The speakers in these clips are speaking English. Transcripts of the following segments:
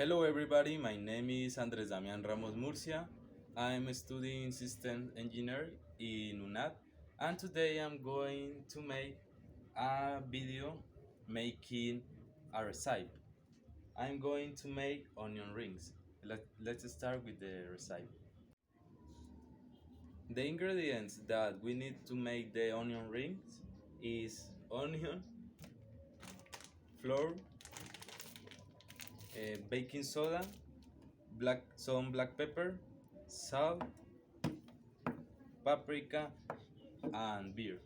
Hello everybody, my name is Andres Damian Ramos Murcia. I'm studying system engineer in UNAD, and today I'm going to make a video making a recipe. I'm going to make onion rings. Let's start with the recipe. The ingredients that we need to make the onion rings is onion, flour, baking soda, some black pepper, salt, paprika, and beer.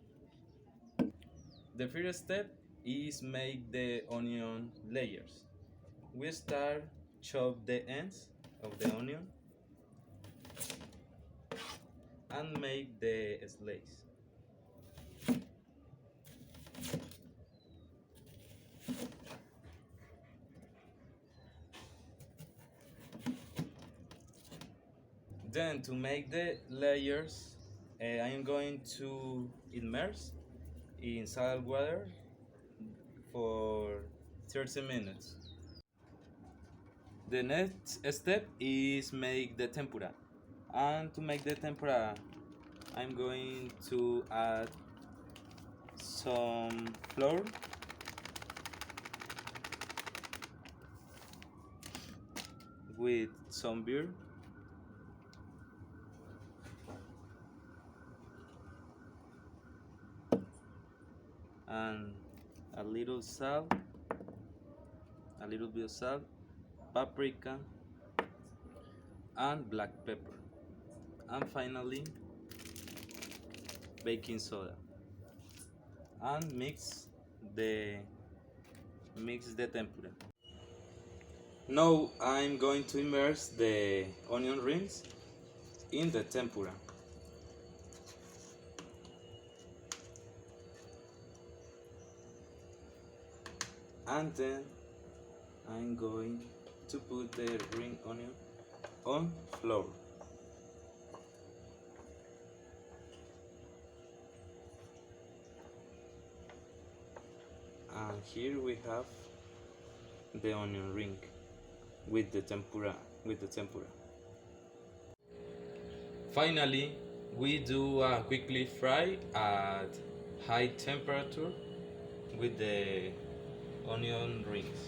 The first step is make the onion layers. We start chop the ends of the onion and make the slice. Then to make the layers, I am going to immerse in salt water for 30 minutes. The next step is make the tempura. And to make the tempura, I'm going to add some flour with some beer and a little salt, a little bit of salt, paprika, and black pepper, and finally baking soda, and mix the tempura. Now I'm going to immerse the onion rings in the tempura. And then I'm going to put the ring onion on flour. And here we have the onion ring with the tempura. Finally, we do a quickly fry at high temperature with the onion rings.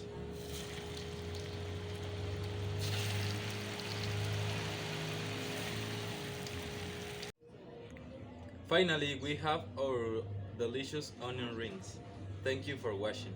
Finally, we have our delicious onion rings. Thank you for watching.